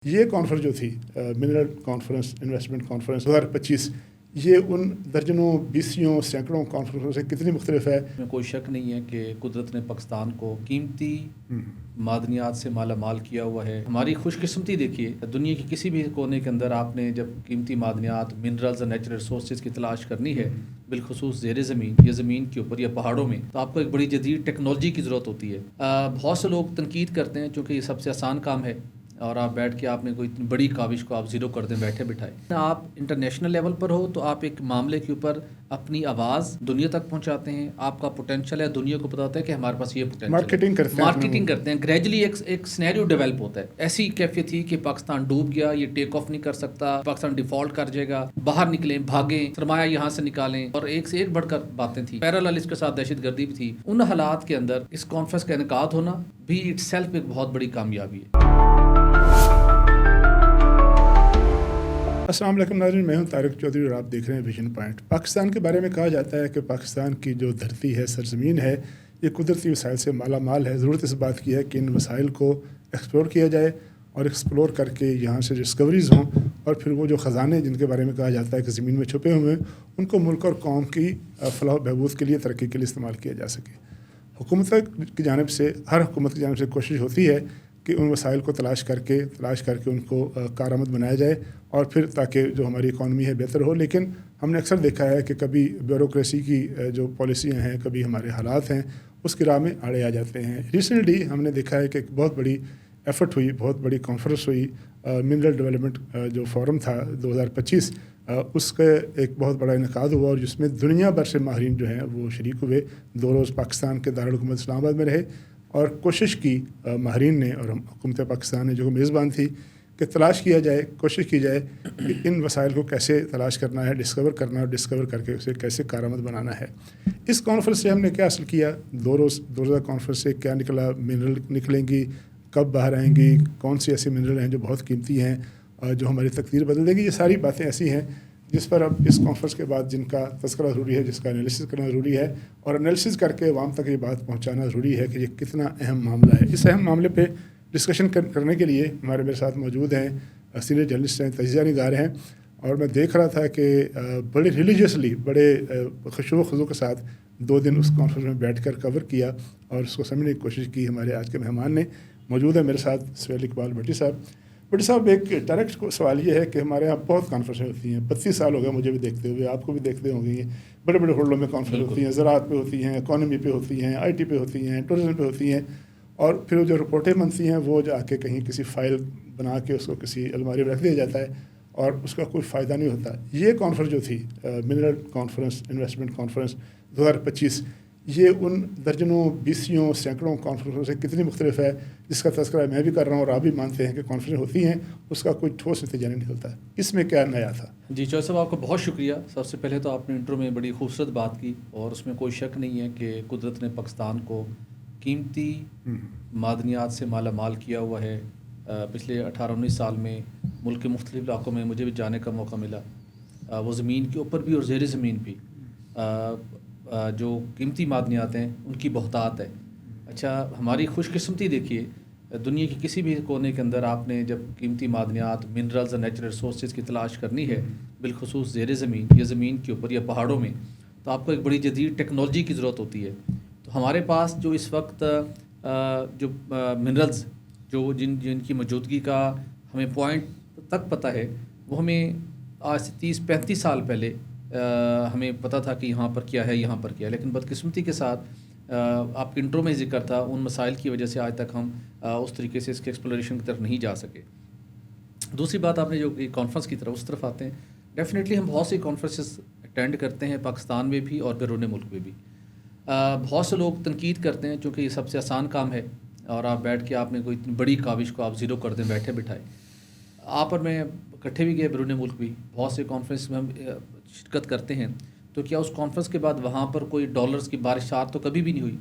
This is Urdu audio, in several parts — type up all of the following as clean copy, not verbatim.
یہ کانفرنس جو تھی منرل کانفرنس انویسٹمنٹ کانفرنس 2025 یہ ان درجنوں بیسیوں سینکڑوں کانفرنسوں سے کتنی مختلف ہے؟ میں کوئی شک نہیں ہے کہ قدرت نے پاکستان کو قیمتی معدنیات سے مالا مال کیا ہوا ہے. ہماری خوش قسمتی دیکھیے، دنیا کے کسی بھی کونے کے اندر آپ نے جب قیمتی معدنیات منرلز اور نیچرل ریسورسز کی تلاش کرنی ہے، بالخصوص زیر زمین یا زمین کے اوپر یا پہاڑوں میں، تو آپ کو ایک بڑی جدید ٹیکنالوجی کی ضرورت ہوتی ہے. بہت سے لوگ تنقید کرتے ہیں چونکہ یہ سب سے آسان کام ہے اور آپ بیٹھ کے آپ نے کوئی اتنی بڑی کاوش کو آپ زیرو کر دیں بیٹھے بٹھائے. آپ انٹرنیشنل لیول پر ہو تو آپ ایک معاملے کے اوپر اپنی آواز دنیا تک پہنچاتے ہیں. آپ کا پوٹینشیل ہے، دنیا کو پتہ ہوتا ہے کہ ہمارے پاس یہ پوٹینشیل ہے. مارکیٹنگ کرتے ہیں. گریجولی ایک سینیریو ڈیولپ ہوتا ہے. ایسی کیفیت تھی کہ پاکستان ڈوب گیا، یہ ٹیک آف نہیں کر سکتا، پاکستان ڈیفالٹ کر جائے گا، باہر نکلیں، بھاگیں، سرمایہ یہاں سے نکالیں، اور ایک سے ایک بڑھ کر باتیں تھیں. پیرالل اس کے ساتھ دہشت گردی بھی تھی. ان حالات کے اندر اس کانفرنس کا انعقاد ہونا بھی اٹ سیلف ایک بہت بڑی کامیابی ہے. السلام علیکم ناظرین، میں ہوں طارق چودھری اور آپ دیکھ رہے ہیں ویژن پوائنٹ. پاکستان کے بارے میں کہا جاتا ہے کہ پاکستان کی جو دھرتی ہے، سرزمین ہے، یہ قدرتی وسائل سے مالا مال ہے. ضرورت اس بات کی ہے کہ ان وسائل کو ایکسپلور کیا جائے اور ایکسپلور کر کے یہاں سے ڈسکوریز ہوں، اور پھر وہ جو خزانے جن کے بارے میں کہا جاتا ہے کہ زمین میں چھپے ہوئے ہیں، ان کو ملک اور قوم کی فلاح و بہبود کے لیے، ترقی کے لیے استعمال کیا جا سکے. حکومت کی جانب سے، ہر حکومت کی جانب سے کوشش ہوتی ہے کہ ان وسائل کو تلاش کر کے ان کو کارآمد بنایا جائے، اور پھر تاکہ جو ہماری اکانومی ہے بہتر ہو. لیکن ہم نے اکثر دیکھا ہے کہ کبھی بیوروکریسی کی جو پالیسیاں ہیں، کبھی ہمارے حالات ہیں، اس کی راہ میں آڑے آ جاتے ہیں. ریسنٹلی ہم نے دیکھا ہے کہ ایک بہت بڑی ایفرٹ ہوئی، بہت بڑی کانفرنس ہوئی، منرل ڈیولپمنٹ جو فورم تھا 2025، اس کا ایک بہت بڑا انعقاد ہوا، اور جس میں دنیا بھر سے ماہرین جو ہیں وہ شریک ہوئے. 2 روز پاکستان کے دارالحکومت اسلام آباد میں رہے، اور کوشش کی ماہرین نے اور حکومت پاکستان نے جو میزبان تھی کہ تلاش کیا جائے، کوشش کی جائے کہ ان وسائل کو کیسے تلاش کرنا ہے، ڈسکور کرنا ہے، اور ڈسکور کر کے اسے کیسے کارآمد بنانا ہے. اس کانفرنس سے ہم نے کیا حاصل کیا؟ 2 روزہ کانفرنس سے کیا نکلا؟ منرل نکلیں گی، کب باہر آئیں گی، کون سی ایسی منرل ہیں جو بہت قیمتی ہیں جو ہماری تقدیر بدل دیں گی. یہ ساری باتیں ایسی ہیں جس پر اب اس کانفرنس کے بعد جن کا تذکرہ ضروری ہے، جس کا انالیسس کرنا ضروری ہے، اور انالیسس کر کے عوام تک یہ بات پہنچانا ضروری ہے کہ یہ کتنا اہم معاملہ ہے. اس اہم معاملے پہ ڈسکشن کرنے کے لیے میرے ساتھ موجود ہیں سینئر جرنلسٹ ہیں، تجزیہ نگار ہیں، اور میں دیکھ رہا تھا کہ بڑے ریلیجیسلی، بڑے خشوع و خضوع کے ساتھ 2 دن اس کانفرنس میں بیٹھ کر کور کیا اور اس کو سمجھنے کی کوشش کی. ہمارے آج کے مہمان نے موجود ہے میرے ساتھ سہیل اقبال بھٹی صاحب. بھٹی صاحب، ایک ڈائریکٹ سوال یہ ہے کہ ہمارے یہاں بہت کانفرنسیں ہوتی ہیں، 32 سال ہو گئے مجھے بھی دیکھتے ہوئے، آپ کو بھی دیکھتے ہوں گے. بڑے بڑے ہوٹلوں میں کانفرنس ہوتی ہیں، زراعت پہ ہوتی ہیں، اکانومی پہ ہوتی ہیں، آئی ٹی پہ ہوتی ہیں، ٹورزم پہ ہوتی ہیں، اور پھر جو رپورٹیں بنتی ہیں وہ جا کے کہیں کسی فائل بنا کے اس کو کسی الماری میں رکھ دیا جاتا ہے اور اس کا کوئی فائدہ نہیں ہوتا. یہ کانفرنس جو تھی منرل کانفرنس انویسٹمنٹ کانفرنس 2025، یہ ان درجنوں بیسیوں سینکڑوں کانفرنسوں سے کتنی مختلف ہے، جس کا تذکرہ میں بھی کر رہا ہوں اور آپ بھی مانتے ہیں کہ کانفرنس ہوتی ہیں، اس کا کوئی ٹھوس نتیجہ نہیں نکلتا. اس میں کیا نیا تھا؟ جی چودھری صاحب، آپ کا بہت شکریہ. سب سے پہلے تو آپ نے انٹرو میں بڑی خوبصورت بات کی، اور اس میں کوئی شک نہیں ہے کہ قدرت نے پاکستان کو قیمتی معدنیات سے مالا مال کیا ہوا ہے. پچھلے 18-19 سال میں ملک کے مختلف علاقوں میں مجھے بھی جانے کا موقع ملا. وہ زمین کے اوپر بھی اور زیر زمین بھی جو قیمتی معدنیات ہیں ان کی بہتات ہے. اچھا، ہماری خوش قسمتی دیکھیے، دنیا کے کسی بھی کونے کے اندر آپ نے جب قیمتی معدنیات منرلز اور نیچرل ریسورسز کی تلاش کرنی ہے، بالخصوص زیر زمین یا زمین کے اوپر یا پہاڑوں میں، تو آپ کو ایک بڑی جدید ٹیکنالوجی کی ضرورت ہوتی ہے. تو ہمارے پاس جو اس وقت جو منرلز جو جن کی موجودگی کا ہمیں پوائنٹ تک پتہ ہے، وہ ہمیں آج سے 30-35 سال پہلے ہمیں پتہ تھا کہ یہاں پر کیا ہے، یہاں پر کیا ہے. لیکن بدقسمتی کے ساتھ آپ کے انٹرو میں ذکر تھا، ان مسائل کی وجہ سے آج تک ہم اس طریقے سے اس کے ایکسپلوریشن کی طرف نہیں جا سکے. دوسری بات، آپ نے جو کانفرنس کی طرف اس طرف آتے ہیں، ڈیفینیٹلی ہم بہت سی کانفرنسز اٹینڈ کرتے ہیں پاکستان میں بھی اور بیرون ملک میں بھی. بہت سے لوگ تنقید کرتے ہیں چونکہ یہ سب سے آسان کام ہے اور آپ بیٹھ کے آپ نے کوئی اتنی بڑی کاوش کو آپ زیرو کر دیں بیٹھے بٹھائے. آپ اور میں اکٹھے بھی گئے بیرون ملک بھی، بہت سے کانفرنس میں ہم شرکت کرتے ہیں. تو کیا اس کانفرنس کے بعد وہاں پر کوئی ڈالرز کی بارشات تو کبھی بھی نہیں ہوئی،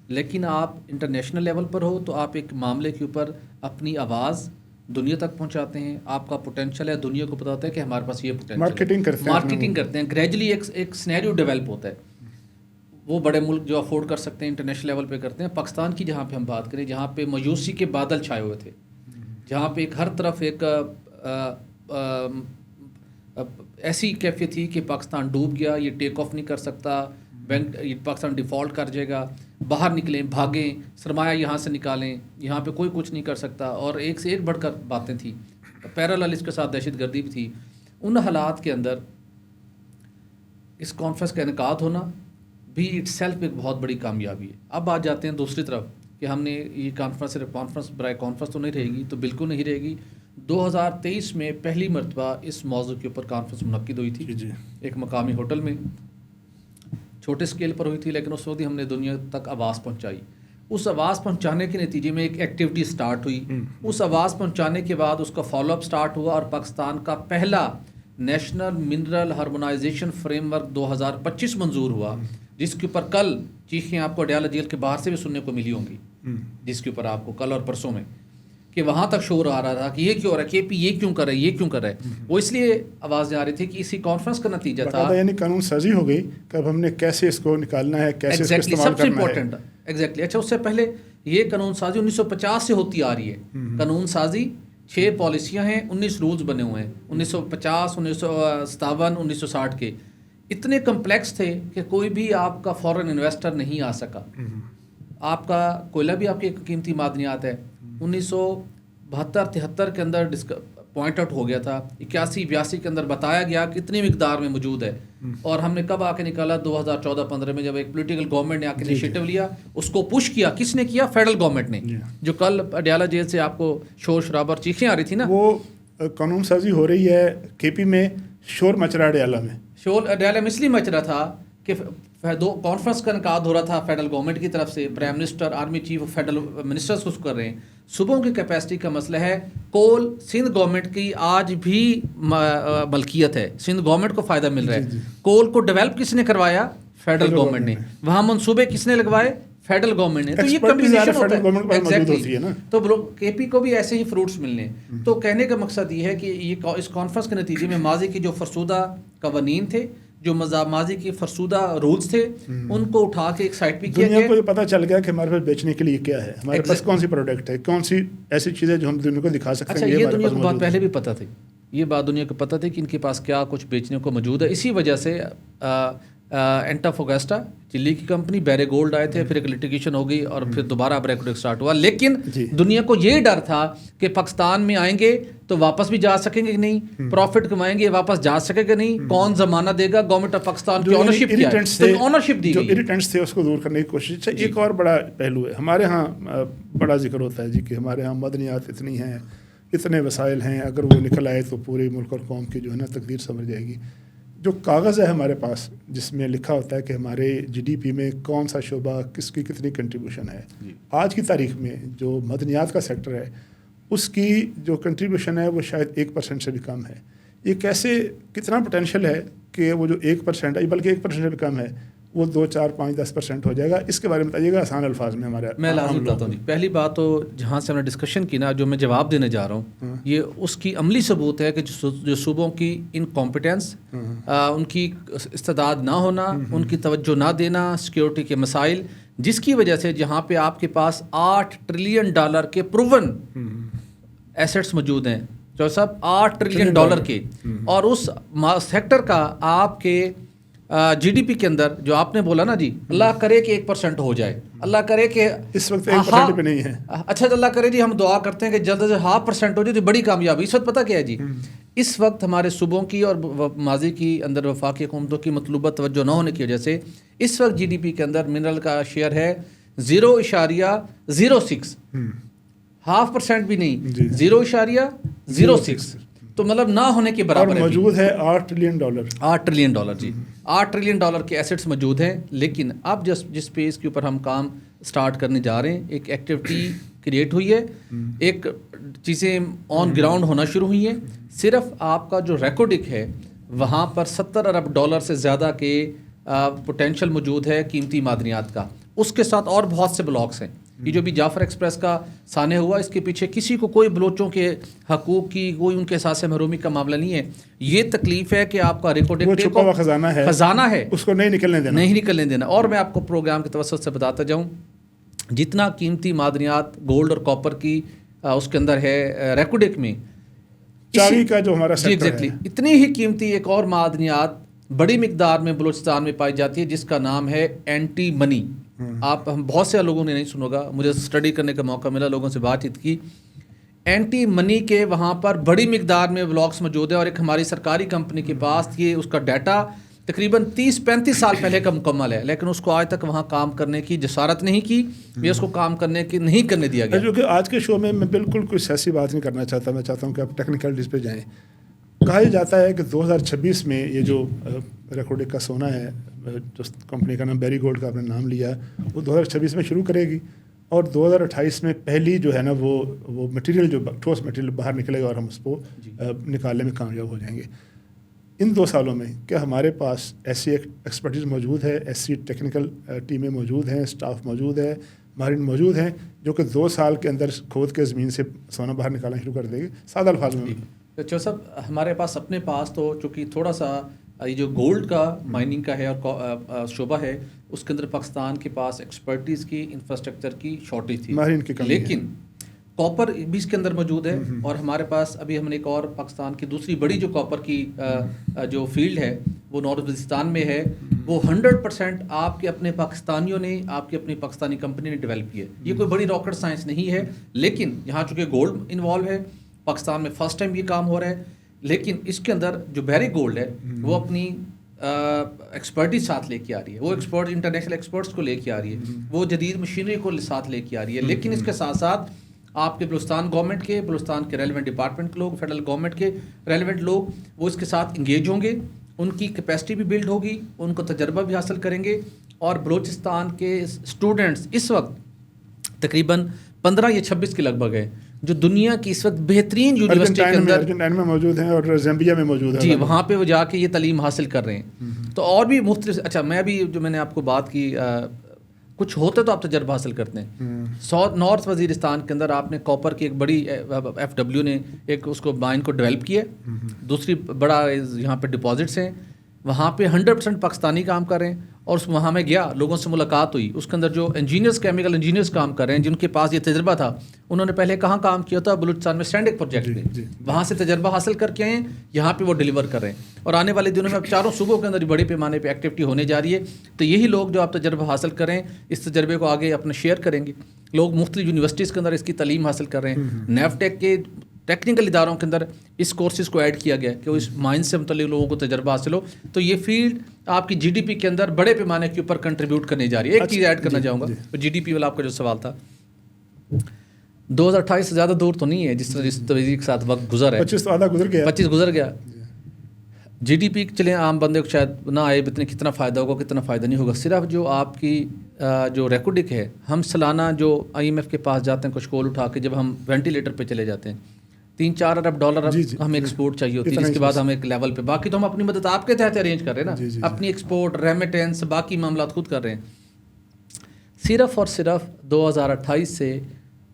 لیکن آپ انٹرنیشنل لیول پر ہو تو آپ ایک معاملے کے اوپر اپنی آواز دنیا تک پہنچاتے ہیں. آپ کا پوٹینشیل ہے، دنیا کو پتہ ہوتا ہے کہ ہمارے پاس یہ پوٹینشیل ہے. مارکیٹنگ کرتے ہیں. گریجولی ایک سینیریو ڈیولپ ہوتا ہے. وہ بڑے ملک جو افورڈ کر سکتے ہیں انٹرنیشنل لیول پہ کرتے ہیں. پاکستان کی جہاں پہ ہم بات کریں، جہاں پہ مایوسی کے بادل چھائے ہوئے تھے، جہاں پہ ایک ہر طرف ایک ایسی کیفیت تھی کہ پاکستان ڈوب گیا، یہ ٹیک آف نہیں کر سکتا، بینک یہ پاکستان ڈیفالٹ کر جائے گا، باہر نکلیں، بھاگیں، سرمایہ یہاں سے نکالیں، یہاں پہ کوئی کچھ نہیں کر سکتا، اور ایک سے ایک بڑھ کر باتیں تھیں، پیرالل اس کے ساتھ دہشت گردی بھی تھی۔ ان حالات کے اندر اس کانفرنس کا انعقاد ہونا بھی اٹ سیلف ایک بہت بڑی کامیابی ہے۔ اب آ جاتے ہیں دوسری طرف کہ ہم نے یہ کانفرنس صرف کانفرنس برائے کانفرنس تو نہیں رہے گی، تو بالکل نہیں رہے گی۔ 2023 میں پہلی مرتبہ اس موضوع کے اوپر کانفرنس منعقد ہوئی تھی، جی ایک مقامی ہوٹل میں، چھوٹے اسکیل پر ہوئی تھی، لیکن اس وقت ہی ہم نے دنیا تک آواز پہنچائی۔ اس آواز پہنچانے کے نتیجے میں ایک ایکٹیویٹی سٹارٹ ہوئی، اس آواز پہنچانے کے بعد اس کا فالو اپ سٹارٹ ہوا، اور پاکستان کا پہلا national mineral harmonisation frame work 2025 منظور ہوا، جس کے اوپر کل چیخیں آپ کو اڈیالہ جیل کے باہر سے بھی سننے کو ملی ہوں گی، جس کے اوپر آپ کو کل اور پرسوں میں کہ وہاں تک شور آ رہا تھا کہ یہ کیوں ہو رہا ہے، کے پی یہ کیوں کر رہا ہے، یہ کیوں کر رہا ہے۔ وہ اس لیے آوازیں آ رہی تھی کہ اسی کانفرنس کا نتیجہ تھا، یعنی قانون سازی ہو گئی کہ اب ہم نے کیسے اس کو نکالنا ہے، کیسے اس کو استعمال سب سے کرنا ہے۔ Important exactly. اچھا، اس سے پہلے یہ قانون سازی 1950 سے ہوتی آ رہی ہے۔ قانون سازی 6 پالیسیاں ہیں، 19 رولز بنے ہوئے ہیں، 1950 1957 1960 کے، اتنے کمپلیکس تھے کہ کوئی بھی آپ کا فورن انویسٹر نہیں آ سکا۔ آپ کا کوئلہ بھی آپ کی قیمتی معدنیات ہے، 1972-73 کے اندر پوائنٹ آؤٹ ہو گیا تھا، 81-82 کے اندر بتایا گیا کہ اتنی مقدار میں موجود ہے، اور ہم نے کب آ کے نکالا 2014-15 میں، جب ایک پولیٹیکل گورنمنٹ نے آ کے انیشیٹو لیا، اس کو پش کیا۔ کس نے کیا؟ فیڈرل گورنمنٹ نے، جو کل اڈیالہ جیل سے آپ کو شور شرابہ اور چیخیں آ رہی تھی نا، وہ قانون سازی ہو رہی ہے کے پی میں، شور مچ رہا ہے اڈیالہ میں۔ شور اڈیالہ میں اس لیے مچ رہا تھا کہ دو کانفرنس کا انعقاد ہو رہا تھا فیڈرل گورنمنٹ کی طرف سے، prime minister, army chief, federal ministers کو کر رہے ہیں۔ صوبوں کی کیپیسٹی کا مسئلہ ہے، کول سندھ گورنمنٹ کی آج بھی ملکیت ہے، سندھ گورنمنٹ کو فائدہ مل رہا ہے۔ کول کو ڈیولپ کس نے کروایا؟ فیڈرل گورنمنٹ نے۔ وہاں منصوبے کس نے لگوائے؟ فیڈرل گورنمنٹ نے۔ تو یہ کمبینیشن ہوتا ہے ایگزیکٹلی، تو کے پی کو بھی ایسے ہی فروٹس ملنے ہیں۔ تو کہنے کا مقصد یہ ہے کہ یہ اس کانفرنس کے نتیجے میں ماضی کے جو فرسودہ قوانین تھے، جو ماضی کے فرسودہ رولز تھے، ان کو اٹھا کے ایک سائٹ پہ کیا گیا۔ دنیا کو یہ پتہ چل گیا کہ ہمارے پاس بیچنے کے لیے کیا ہے، ہمارے پاس کون سی پروڈکٹ ہے، کون سی ایسی چیزیں جو ہم دنیا کو دکھا سکتے ہیں۔ اچھا، یہ دنیا کو بات پہلے بھی پتہ تھی، یہ بات دنیا کو پتہ تھی کہ ان کے پاس کیا کچھ بیچنے کو موجود ہے۔ اسی وجہ سے اینٹافوگاسٹا چلی کی کمپنی، بیرے گولڈ آئے تھے، پھر ایک لٹیگیشن ہو گئی، اور پھر دوبارہ بریک سٹارٹ ہوا۔ لیکن دنیا کو یہ ڈر تھا کہ پاکستان میں آئیں گے تو واپس بھی جا سکیں گے کہ نہیں، پروفٹ کمائیں گے واپس جا سکے گا نہیں، کون ضمانت دے گا؟ گورنمنٹ آف پاکستان کی اونرشپ کیا ہے، تو اونرشپ دی گئی۔ جو اریٹنٹس تھے اس کو دور کرنے کی کوشش۔ ایک اور بڑا پہلو ہے، ہمارے ہاں بڑا ذکر ہوتا ہے جی کہ ہمارے ہاں معدنیات اتنی ہیں، اتنے وسائل ہیں، اگر وہ نکل آئے تو پورے ملک اور قوم کی جو ہے نا تقدیر سمجھ جائے گی۔ جو کاغذ ہے ہمارے پاس جس میں لکھا ہوتا ہے کہ ہمارے جی ڈی پی میں کون سا شعبہ کس کی کتنی کنٹریبیوشن ہے، آج کی تاریخ میں جو معدنیات کا سیکٹر ہے اس کی جو کنٹریبیوشن ہے وہ شاید 1% سے بھی کم ہے۔ یہ کیسے، کتنا پوٹینشیل ہے کہ وہ جو 1% ہے، بلکہ 1% سے بھی کم ہے، وہ 2 4 5 10% ہو جائے گا؟ اس کے بارے میں بتائیے گا آسان الفاظ میں۔ میں لازم بتاتا ہوں جی۔ پہلی بات تو جہاں سے ہم نے ڈسکشن کی نا، جو میں جواب دینے جا رہا ہوں، یہ اس کی عملی ثبوت ہے کہ جو صوبوں کی انکمپیٹنس، ان کی استعداد نہ ہونا، ان کی توجہ نہ دینا، سیکیورٹی کے مسائل، جس کی وجہ سے جہاں پہ آپ کے پاس $8 ٹریلین کے پروون ایسٹس موجود ہیں، جو صاحب $8 ٹریلین کے، اور اس سیکٹر کا آپ کے جی ڈی پی کے اندر جو آپ نے بولا نا جی، اللہ کرے کہ 1% ہو جائے، اللہ کرے کہ اس وقت 1% پہ نہیں ہے۔ اچھا، اللہ کرے جی، ہم دعا کرتے ہیں کہ جلد سے 0.5% ہو جائے تو بڑی کامیابی۔ اس وقت پتہ کیا ہے جی، اس وقت ہمارے صوبوں کی اور ماضی کی اندر وفاقی حکومتوں کی مطلوبہ توجہ نہ ہونے کی وجہ سے اس وقت جی ڈی پی کے اندر منرل کا شیئر ہے 0.06، 0.5% بھی نہیں، 0.06، تو مطلب نہ ہونے کے برابر ہے۔ موجود ہے $8 ٹریلین۔ $8 ٹریلین جی، $8 ٹریلین کے ایسٹس موجود ہیں۔ لیکن اب جس پیس کے اوپر ہم کام سٹارٹ کرنے جا رہے ہیں، ایک ایکٹیویٹی کریٹ ہوئی ہے، ایک چیزیں آن گراؤنڈ ہونا شروع ہوئی ہیں۔ صرف آپ کا جو ریکارڈنگ ہے وہاں پر $70 ارب سے زیادہ کے پوٹینشیل موجود ہے قیمتی معدنیات کا۔ اس کے ساتھ اور بہت سے بلاکس ہیں۔ یہ جو بھی جعفر ایکسپریس کا سانحہ ہوا، اس کے پیچھے کسی کو کوئی بلوچوں کے حقوق کی، کوئی ان کے احساس محرومی کا معاملہ نہیں ہے۔ یہ تکلیف ہے کہ آپ کا ریکارڈنگ خزانہ ہے، اس کو نہیں نکلنے دینا۔ اور میں آپ کو پروگرام کے توسط سے بتاتا جاؤں، جتنا قیمتی معدنیات گولڈ اور کاپر کی اس کے اندر ہے ریکوڈک میں چاوی کا جو ہمارا جی سیکٹر ایگزیکٹلی ہے، اتنی ہی قیمتی ایک اور معدنیات بڑی مقدار میں بلوچستان میں پائی جاتی ہے جس کا نام ہے اینٹی منی. آپ ہم بہت سے لوگوں نے نہیں سنا ہوگا، مجھے اسٹڈی کرنے کا موقع ملا، لوگوں سے بات چیت کی. اینٹی منی کے وہاں پر بڑی مقدار میں بلاکس موجود ہے، اور ایک ہماری سرکاری کمپنی کے پاس یہ اس کا ڈیٹا تقریباً 30-35 سال پہلے کا مکمل ہے، لیکن اس کو آج تک وہاں کام کرنے کی جسارت نہیں کی یا اس کو کام کرنے کی نہیں کرنے دیا گیا. جو کہ آج کے شو میں بالکل کوئی سیاسی بات نہیں کرنا چاہتا، میں چاہتا ہوں کہ آپ ٹیکنیکلٹیز پہ جائیں. کہا جاتا ہے کہ 2026 میں یہ جو ریکوڈک کا سونا ہے، جو کمپنی کا نام بیری گولڈ کا آپ نے نام لیا، وہ 2026 میں شروع کرے گی، اور 2028 میں پہلی جو ہے نا وہ مٹیریل جو ٹھوس مٹیریل باہر نکلے گا اور ہم اس کو نکالنے میں کامیاب ہو جائیں گے. ان 2 سالوں میں کیا ہمارے پاس ایسی ایکسپرٹیز موجود ہے، ایسی ٹیکنیکل ٹیمیں موجود ہیں، اسٹاف موجود ہے، ماہرین موجود ہیں جو کہ 2 سال کے اندر کھود کے زمین سے سونا باہر نکالنا شروع کر دے گی؟ سادہ الفاظ میں. چو صاحب ہمارے پاس اپنے پاس تو چونکہ تھوڑا سا یہ جو گولڈ کا مائننگ کا ہے اور شعبہ ہے، اس کے اندر پاکستان کے پاس ایکسپرٹیز کی، انفراسٹرکچر کی شارٹیج تھی، ماہرین کی کمی ہے. لیکن کاپر بھی اس کے اندر موجود ہے، اور ہمارے پاس ابھی ہم نے ایک اور پاکستان کی دوسری بڑی جو کاپر کی جو فیلڈ ہے وہ نارتھ وزیرستان میں ہے، وہ 100% آپ کے اپنے پاکستانیوں نے، آپ کی اپنی پاکستانی کمپنی نے ڈیولپ کی ہے. یہ کوئی بڑی راکٹ سائنس نہیں ہے، لیکن یہاں چونکہ گولڈ انوالو ہے، پاکستان میں فرسٹ ٹائم یہ کام ہو رہا ہے، لیکن اس کے اندر جو بیری گولڈ ہے وہ اپنی ایکسپرٹیز ساتھ لے کے آ رہی ہے، وہ ایکسپرٹ انٹرنیشنل ایکسپرٹس کو لے کے آ رہی ہے، وہ جدید مشینری کو ساتھ لے کے آ رہی ہے. لیکن اس کے ساتھ ساتھ آپ کے بلوچستان گورنمنٹ کے، بلوچستان کے ریلیونٹ ڈپارٹمنٹ کے لوگ، فیڈرل گورنمنٹ کے ریلیونٹ لوگ، وہ اس کے ساتھ انگیج ہوں گے، ان کی کیپیسٹی بھی بلڈ ہوگی، ان کو تجربہ بھی حاصل کریں گے. اور بلوچستان کے اسٹوڈنٹس اس وقت تقریباً 15 یا 26 کے لگ بھگ ہے جو دنیا کی اس وقت بہترین یونیورسٹی کے اندر ارجنٹائن میں موجود ہیں اور زیمبیا میں موجود ہیں. جی وہاں پہ وہ جا کے یہ تعلیم حاصل کر رہے ہیں. تو اور بھی مختلف، اچھا میں بھی جو میں نے آپ کو بات کی، کچھ ہوتے تو آپ تجربہ حاصل کرتے ہیں. نارتھ وزیرستان کے اندر آپ نے کاپر کی ایک بڑی ایف ڈبلیو نے ایک اس کو مائن کو ڈیولپ کیا، دوسری بڑا یہاں پہ ڈپازٹس ہیں، وہاں پہ 100% پاکستانی کام کر رہے ہیں. اور وہاں میں گیا، لوگوں سے ملاقات ہوئی، اس کے اندر جو انجینئرس، کیمیکل انجینئرس کام کر رہے ہیں، جن کے پاس یہ تجربہ تھا، انہوں نے پہلے کہاں کام کیا تھا؟ بلوچستان میں سٹینڈک پروجیکٹ میں، وہاں سے تجربہ حاصل کر کے آئے، یہاں پہ وہ ڈیلیور کر رہے ہیں. اور آنے والے دنوں میں اب 4 صوبوں کے اندر بڑے پیمانے پہ ایکٹیویٹی ہونے جا رہی ہے. تو یہی لوگ جو آپ تجربہ حاصل کریں، اس تجربے کو آگے اپنا شیئر کریں گے. لوگ مختلف یونیورسٹیز کے اندر اس کی تعلیم حاصل کر رہے ہیں. نیفٹیک کے ٹیکنیکل اداروں کے اندر اس کورسز کو ایڈ کیا گیا کہ اس مائن سے متعلق لوگوں کو تجربہ حاصل ہو. تو یہ فیلڈ آپ کی جی ڈی پی کے اندر بڑے پیمانے کے اوپر کنٹریبیوٹ کرنے جا رہی ہے. ایک چیز ایڈ کرنا چاہوں گا، جی ڈی پی والا آپ کا جو سوال تھا، 2028 سے زیادہ دور تو نہیں ہے، جس طرح جس توجہ کے ساتھ وقت گزر ہے، 25 تو آدھا گزر گیا، 25 گزر گیا. جی ڈی پی چلیں عام بندے کو شاید نہ آئے اتنے، کتنا فائدہ ہوگا کتنا فائدہ نہیں ہوگا. صرف جو آپ کی جو ریکوڈک ہے، ہم سالانہ جو آئی ایم ایف کے پاس جاتے ہیں کچھ کول اٹھا کے، جب ہم وینٹیلیٹر پہ چلے جاتے ہیں، 3-4 ارب ڈالر ہمیں ایکسپورٹ چاہیے ہوتی ہے، جس کے بعد ہم ایک لیول پہ، باقی تو ہم اپنی مدد آپ کے تحت ارینج کر رہے ہیں نا، اپنی ایکسپورٹ، ریمیٹنس، باقی معاملات خود کر رہے ہیں. صرف اور صرف 2028 سے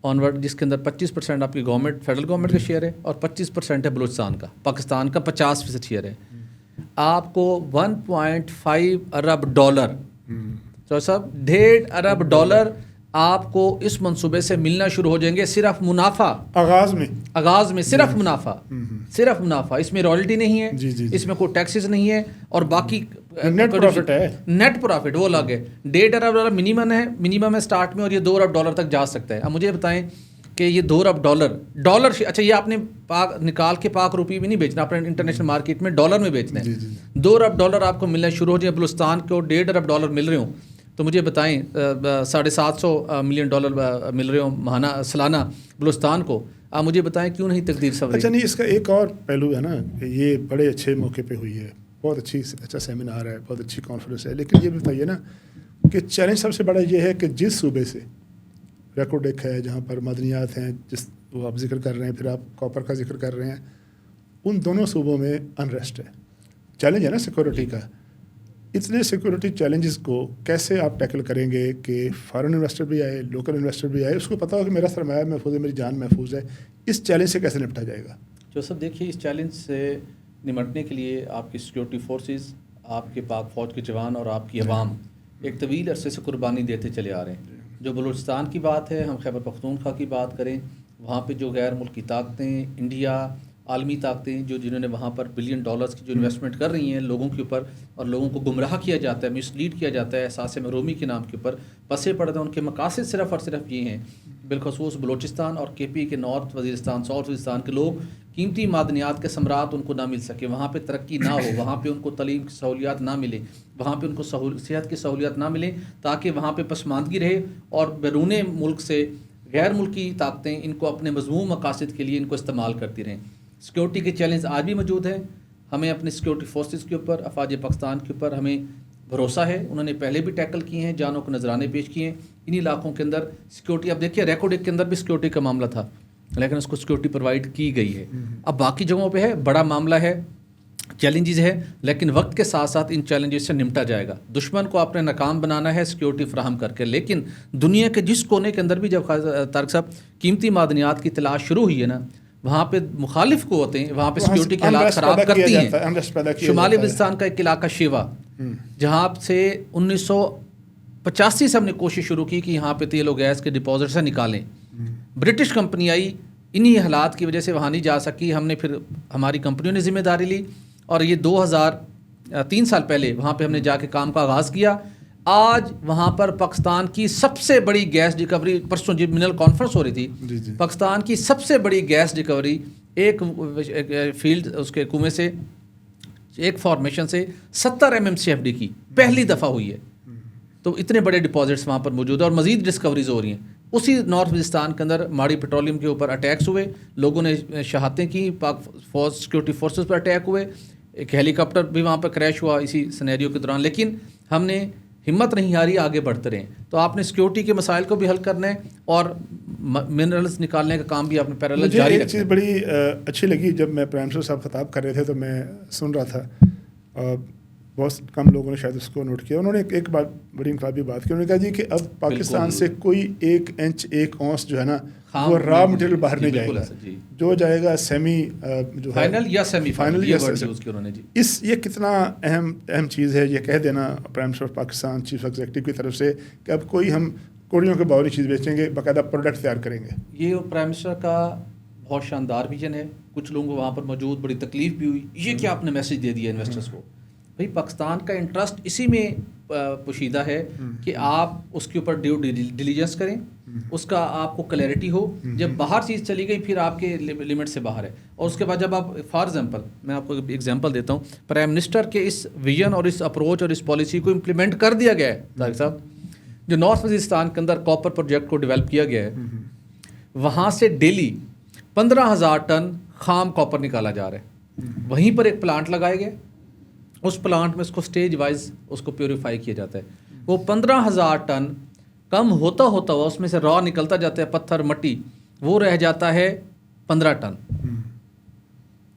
آنورڈ، جس کے اندر 25% آپ کی گورنمنٹ، فیڈرل گورنمنٹ کا شیئر ہے، اور 25% ہے بلوچستان کا، پاکستان کا 50% شیئر ہے. آپ کو 1.5 ارب ڈالر، تو صاحب 1.5 ارب ڈالر آپ کو اس منصوبے سے ملنا شروع ہو جائیں گے. صرف منافع آغاز میں صرف منافع، صرف منافع، اس میں رائلٹی نہیں ہے، اس میں کوئی ٹیکسز نہیں ہے، اور باقی نیٹ پروفٹ ہے، نیٹ پروفٹ وہ الگ ہے. 1.5 ارب ڈالر منیمم ہے، منیمم ہے اسٹارٹ میں، اور یہ 2 ارب ڈالر تک جا سکتا ہے. اب مجھے بتائیں کہ یہ 2 ارب ڈالر، اچھا یہ آپ نے نکال کے پاک روپی میں نہیں بیچنا، آپ نے انٹرنیشنل مارکیٹ میں ڈالر میں بیچنا ہے. 2 ارب ڈالر آپ کو ملنا شروع ہو جائے، بلوچستان کو 1.5 ارب ڈالر مل رہے ہوں، تو مجھے بتائیں 750 ملین ڈالر مل رہے ہوں ماہانہ سالانہ بلوچستان کو. آپ مجھے بتائیں کیوں نہیں تقدیر سنوری؟ اچھا نہیں، اس کا ایک اور پہلو ہے نا، یہ بڑے اچھے موقع پہ ہوئی ہے، بہت اچھا سیمینار ہے، بہت اچھی کانفرنس ہے، لیکن یہ بھی بتائیے نا کہ چیلنج سب سے بڑا یہ ہے کہ جس صوبے سے ریکوڈک ہے، جہاں پر معدنیات ہیں، جس وہ آپ ذکر کر رہے ہیں، پھر آپ کاپر کا ذکر کر رہے ہیں، ان دونوں صوبوں میں انریسٹ ہے، چیلنج ہے نا سیکورٹی کا. اتنے سیکورٹی چیلنجز کو کیسے آپ ٹیکل کریں گے کہ فارن انویسٹر بھی آئے، لوکل انویسٹر بھی آئے، اس کو پتہ ہو کہ میرا سرمایہ محفوظ ہے، میری جان محفوظ ہے. اس چیلنج سے کیسے نپٹا جائے گا؟ جو سب دیکھیے، اس چیلنج سے نمٹنے کے لیے آپ کی سیکورٹی فورسز، آپ کے پاک فوج کے جوان اور آپ کی عوام ایک طویل عرصے سے قربانی دیتے چلے آ رہے ہیں. جو بلوچستان کی بات ہے، ہم خیبر پختونخوا کی بات کریں، وہاں پہ جو غیر ملکی طاقتیں، انڈیا، عالمی طاقتیں جنہوں نے وہاں پر بلین ڈالرز کی جو انویسٹمنٹ کر رہی ہیں لوگوں کے اوپر، اور لوگوں کو گمراہ کیا جاتا ہے، مس لیڈ کیا جاتا ہے احساس محرومی کے نام کے اوپر، پسے پڑتے ہیں. ان کے مقاصد صرف اور صرف یہ ہیں، بالخصوص بلوچستان اور کے پی کے نارتھ وزیرستان، ساؤتھ وزیرستان کے لوگ قیمتی معدنیات کے ثمرات ان کو نہ مل سکے، وہاں پہ ترقی نہ ہو، وہاں پہ ان کو تعلیم کی سہولیات نہ ملے، وہاں پہ ان کو صحت کی سہولیات نہ ملیں، تاکہ وہاں پہ پسماندگی رہے اور بیرون ملک سے غیر ملکی طاقتیں ان کو اپنے مذموم مقاصد کے لیے ان کو استعمال کرتی رہیں. سیکورٹی کے چیلنج آج بھی موجود ہیں. ہمیں اپنے سیکورٹی فورسز کے اوپر، افواج پاکستان کے اوپر ہمیں بھروسہ ہے. انہوں نے پہلے بھی ٹیکل کیے ہیں، جانوں کو نذرانے پیش کیے ہیں. انہی علاقوں کے اندر سیکورٹی، اب دیکھیے ریکارڈ ایک کے اندر بھی سیکورٹی کا معاملہ تھا، لیکن اس کو سیکورٹی پرووائڈ کی گئی ہے. اب باقی جگہوں پہ ہے، بڑا معاملہ ہے، چیلنجز ہے، لیکن وقت کے ساتھ ساتھ ان چیلنجز سے نمٹا جائے گا. دشمن کو آپ نے ناکام بنانا ہے سیکورٹی فراہم کر کے. لیکن دنیا کے جس کونے کے اندر بھی جب طارق صاحب قیمتی معدنیات کی تلاش شروع ہوئی ہے نا، وہاں پہ مخالف قوتیں وہاں پہ سیکورٹی کے حالات خراب کرتی ہیں. شمالی وزیرستان کا ایک علاقہ شیوا، جہاں سے 1985 سے ہم نے کوشش شروع کی کہ یہاں پہ تیل و گیس کے ڈپازٹ سے نکالیں. برٹش کمپنی آئی، انہی حالات کی وجہ سے وہاں نہیں جا سکی. ہم نے پھر ہماری کمپنیوں نے ذمہ داری لی اور یہ 2003 سال پہلے وہاں پہ ہم نے جا کے کام کا آغاز کیا. آج وہاں پر پاکستان کی سب سے بڑی گیس ریکوری، پرسوں جب منرل کانفرنس ہو رہی تھی، پاکستان کی سب سے بڑی گیس ریکوری ایک فیلڈ اس کے کنویں سے، ایک فارمیشن سے 70 MMCFD کی پہلی دفعہ ہوئی ہے. تو اتنے بڑے ڈپازٹس وہاں پر موجود ہیں اور مزید ڈسکوریز ہو رہی ہیں. اسی نارتھ وزیرستان کے اندر ماڑی پیٹرولیم کے اوپر اٹیکس ہوئے، لوگوں نے شہادتیں کی، پاک فوج سیکورٹی فورسز پر اٹیک ہوئے، ایک ہیلی کاپٹر بھی وہاں پر کریش ہوا اسی سینیریو کے دوران. لیکن ہم نے ہمت نہیں ہاری، آگے بڑھتے رہیں. تو آپ نے سیکورٹی کے مسائل کو بھی حل کرنا ہے اور منرلز نکالنے کا کام بھی آپ نے پیرالل جاری رکھنا ہے. ایک چیز بڑی اچھی لگی، جب میں پرائم منسٹر صاحب خطاب کر رہے تھے تو میں سن رہا تھا، بہت کم لوگوں نے شاید اس کو نوٹ کیا. انہوں نے ایک بات، بڑی انقلابی بات کی. انہوں نے کہا جی کہ اب پاکستان سے کوئی 1 انچ 1 اونس جو ہے نا وہ را مٹیریل باہر نہیں جائے گا، جو جائے گا سیمی جو فائنل یا سیمی فائنل. یہ کتنا اہم چیز ہے یہ کہہ دینا prime minister of Pakistan, chief executive کی طرف سے، کہ اب کوئی ہم کوڑیوں کے باوری چیز بیچیں گے، باقاعدہ پروڈکٹ تیار کریں گے. یہ پرائم منسٹر کا بہت شاندار ویژن ہے. کچھ لوگوں کو وہاں پر موجود بڑی تکلیف بھی ہوئی. یہ کیا آپ نے میسج دے دیا انویسٹرز کو؟ بھائی پاکستان کا انٹرسٹ اسی میں پوشیدہ ہے کہ آپ اس کے اوپر ڈیو ڈیلیجنس کریں، اس کا آپ کو کلیئرٹی ہو. جب باہر چیز چلی گئی پھر آپ کے لمٹ سے باہر ہے. اور اس کے بعد جب آپ فار ایگزامپل، میں آپ کو ایگزامپل دیتا ہوں، پرائم منسٹر کے اس ویژن اور اس اپروچ اور اس پالیسی کو امپلیمنٹ کر دیا گیا ہے. طارق صاحب، جو نارتھ وزیرستان کے اندر کاپر پروجیکٹ کو ڈیولپ کیا گیا ہے، وہاں سے ڈیلی 15,000 ٹن خام کاپر نکالا جا رہا ہے. وہیں پر ایک پلانٹ لگائے گئے، اس پلانٹ میں اس کو سٹیج وائز اس کو پیوریفائی کیا جاتا ہے. وہ 15,000 ٹن کم ہوتا ہوا اس میں سے را نکلتا جاتا ہے، پتھر مٹی، وہ رہ جاتا ہے 15 ٹن.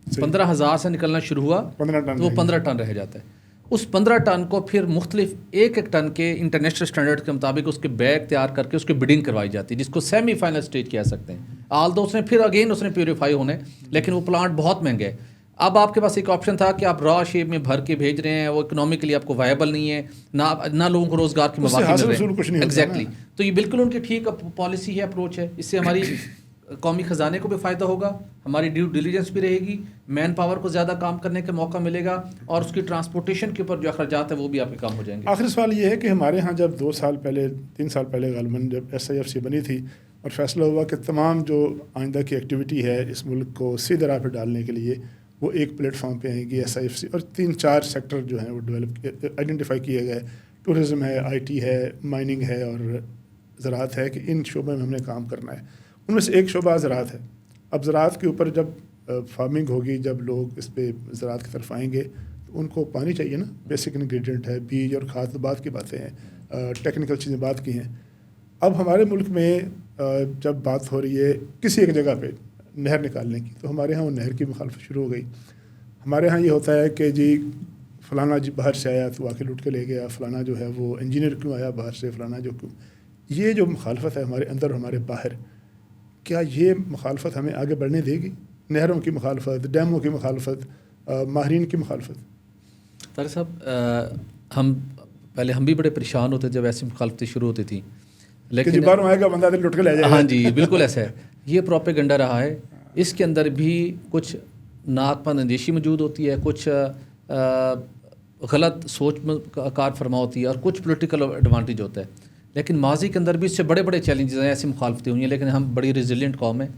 15,000 سے نکلنا شروع ہوا تو وہ 15 ٹن رہ جاتا ہے. اس 15 ٹن کو پھر مختلف ایک ٹن کے انٹرنیشنل اسٹینڈرڈ کے مطابق اس کے بیگ تیار کر کے اس کی بڈنگ کروائی جاتی ہے، جس کو سیمی فائنل اسٹیج کہہ سکتے ہیں. آل دو اس نے پھر اگین اس نے پیوریفائی ہونا ہے، لیکن وہ پلانٹ بہت مہنگا ہے. اب آپ کے پاس ایک آپشن تھا کہ آپ را شیپ میں بھر کے بھیج رہے ہیں، وہ اکنامکلی آپ کو وائبل نہیں ہے، نہ لوگوں کو روزگار کے مواقع مل رہے ہیں. ایگزیکٹلی. تو یہ بالکل ان کی ٹھیک پالیسی ہے، اپروچ ہے. اس سے ہماری قومی خزانے کو بھی فائدہ ہوگا، ہماری ڈیو ڈیلیجنس بھی رہے گی، مین پاور کو زیادہ کام کرنے کا موقع ملے گا، اور اس کی ٹرانسپورٹیشن کے اوپر جو اخراجات ہیں وہ بھی آپ کے کام ہو جائیں گے. آخری سوال یہ ہے کہ ہمارے ہاں جب 2 سال پہلے 3 سال پہلے غالباً جب SIFC بنی تھی اور فیصلہ ہوا کہ تمام جو آئندہ کی ایکٹیویٹی ہے اس ملک کو سیدھی راہ پہ ڈالنے کے لیے وہ ایک پلیٹ فارم پہ آئیں گی SIFC، اور 3-4 سیکٹر جو ہیں وہ ڈیولپ آئیڈینٹیفائی کیے گئے. ٹورزم ہے، IT ہے، مائننگ ہے اور زراعت ہے، کہ ان شعبے میں ہم نے کام کرنا ہے. ان میں سے ایک شعبہ زراعت ہے. اب زراعت کے اوپر جب فارمنگ ہوگی، جب لوگ اس پہ زراعت کی طرف آئیں گے تو ان کو پانی چاہیے نا. بیسک انگریڈینٹ ہے، بیج اور کھاد، بعد کی باتیں ہیں، ٹیکنیکل چیزیں بات کی ہیں. اب ہمارے ملک میں جب بات ہو رہی ہے کسی ایک جگہ پہ نہر نکالنے کی، تو ہمارے ہاں وہ نہر کی مخالفت شروع ہو گئی. ہمارے ہاں یہ ہوتا ہے کہ جی فلانا جی باہر سے آیا تو آ کے لوٹ کے لے گیا، فلانا جو ہے وہ انجینئر کیوں آیا باہر سے، فلانا جو کیوں. یہ جو مخالفت ہے ہمارے اندر اور ہمارے باہر، کیا یہ مخالفت ہمیں آگے بڑھنے دے گی؟ نہروں کی مخالفت، ڈیموں کی مخالفت، ماہرین کی مخالفت. طارق صاحب، ہم بھی بڑے پریشان ہوتے جب ایسی مخالفتیں شروع ہوتی تھیں، لیکن باہروں آئے گا بندہ لٹ کے لے جائے گا. ہاں جی، بالکل ایسا ہے. یہ پروپیگنڈا رہا ہے. اس کے اندر بھی کچھ ناک پند اندیشی موجود ہوتی ہے, کچھ غلط سوچ کار فرما ہوتی ہے, اور کچھ پولیٹیکل ایڈوانٹیج ہوتا ہے. لیکن ماضی کے اندر بھی اس سے بڑے بڑے چیلنجز ہیں, ایسی مخالفتیں ہوئی ہیں, لیکن ہم بڑی ریزیلینٹ قوم ہیں.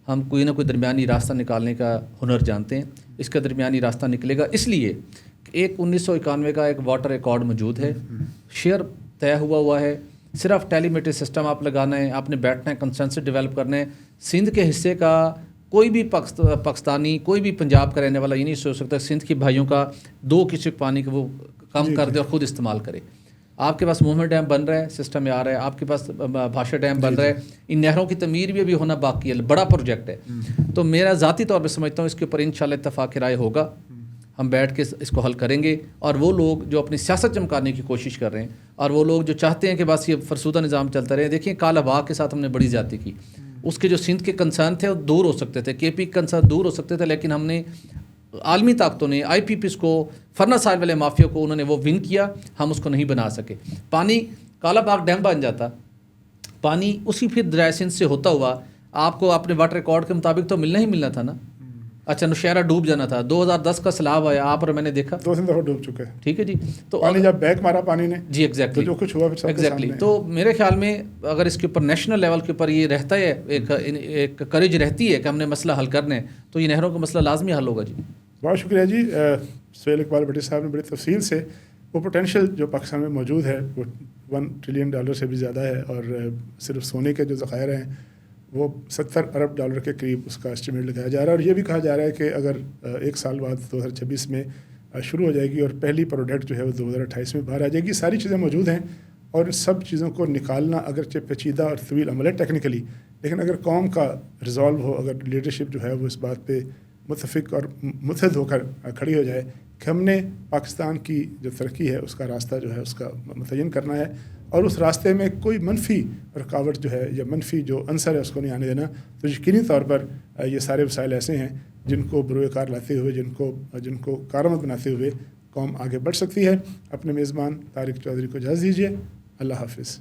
ہم کوئی نہ کوئی درمیانی راستہ نکالنے کا ہنر جانتے ہیں. اس کا درمیانی راستہ نکلے گا, اس لیے ایک 1991 کا ایک واٹر ایکارڈ موجود ہے, شیئر طے ہوا ہے. صرف ٹیلی میٹر سسٹم آپ لگانا ہے, آپ نے بیٹھنا ہے, کنسنسس ڈیولپ کرنا ہے. سندھ کے حصے کا کوئی بھی پاکستانی, کوئی بھی پنجاب کا رہنے والا یہ نہیں سوچ سکتا سندھ کے بھائیوں کا 2 کیوسک پانی کا وہ کم کر دے اور خود استعمال کرے. آپ کے پاس مومنٹ ڈیم بن رہا ہے, سسٹم میں آ رہا ہے, آپ کے پاس بھاشا ڈیم بن رہا ہے. ان نہروں کی تعمیر بھی ابھی ہونا باقی ہے, بڑا پروجیکٹ ہے. تو میرا ذاتی طور پہ سمجھتا ہوں اس کے اوپر انشاءاللہ اتفاق رائے ہوگا, ہم بیٹھ کے اس کو حل کریں گے. اور وہ لوگ جو اپنی سیاست چمکانے کی کوشش کر رہے ہیں, اور وہ لوگ جو چاہتے ہیں کہ بس یہ فرسودہ نظام چلتا رہے, دیکھیں کالا باغ کے ساتھ ہم نے بڑی زیادتی کی. اس کے جو سندھ کے کنسرن تھے وہ دور ہو سکتے تھے, کے پی کے کنسرن دور ہو سکتے تھے, لیکن ہم نے عالمی طاقتوں نے آئی پی پیز کو, فرنا سائل والے مافیا کو انہوں نے وہ ون کیا, ہم اس کو نہیں بنا سکے. پانی کالا باغ ڈیم بن جاتا, پانی اسی پھر دریائے سندھ سے ہوتا ہوا آپ کو اپنے واٹر ریکارڈ کے مطابق تو ملنا ہی ملنا تھا نا. اچھا نوشہرہ ڈوب جانا تھا, 2010 کا سیلاب آیا, آپ اور میں نے دیکھا 2-3 دفعہ ڈوب چکے ہیں. ٹھیک ہے جی. تو پانی جب بیک مارا پانی نے, جی ایگزیکٹلی, جو کچھ ہوا ایگزیکٹلی. تو میرے خیال میں اگر اس کے اوپر نیشنل لیول کے اوپر یہ رہتا ہے, ایک کریج رہتی ہے کہ ہم نے مسئلہ حل کرنا ہے, تو یہ نہروں کا مسئلہ لازمی حل ہوگا. جی بہت شکریہ جی. سہیل اقبال بٹی صاحب نے بڑی تفصیل سے وہ پوٹینشیل جو پاکستان میں موجود ہے, وہ $1 ٹریلین سے بھی زیادہ ہے, اور صرف سونے کے جو ذخائر ہیں وہ $70 ارب کے قریب اس کا اسٹیمیٹ لگایا جا رہا ہے. اور یہ بھی کہا جا رہا ہے کہ اگر 1 سال بعد 2026 میں شروع ہو جائے گی, اور پہلی پروڈکٹ جو ہے وہ 2028 میں باہر آ جائے گی. ساری چیزیں موجود ہیں, اور سب چیزوں کو نکالنا اگرچہ پیچیدہ اور طویل عمل ہے ٹیکنیکلی, لیکن اگر قوم کا ریزالو ہو, اگر لیڈرشپ جو ہے وہ اس بات پہ متفق اور متحد ہو کر کھڑی ہو جائے کہ ہم نے پاکستان کی جو ترقی ہے اس کا راستہ جو ہے اس کا متعین کرنا ہے, اور اس راستے میں کوئی منفی رکاوٹ جو ہے یا منفی جو عنصر ہے اس کو نہیں آنے دینا, تو یقینی طور پر یہ سارے وسائل ایسے ہیں جن کو بروئے کار لاتے ہوئے, جن کو کارآمد بناتے ہوئے قوم آگے بڑھ سکتی ہے. اپنے میزبان طارق چودھری کو اجازت دیجیے. اللہ حافظ.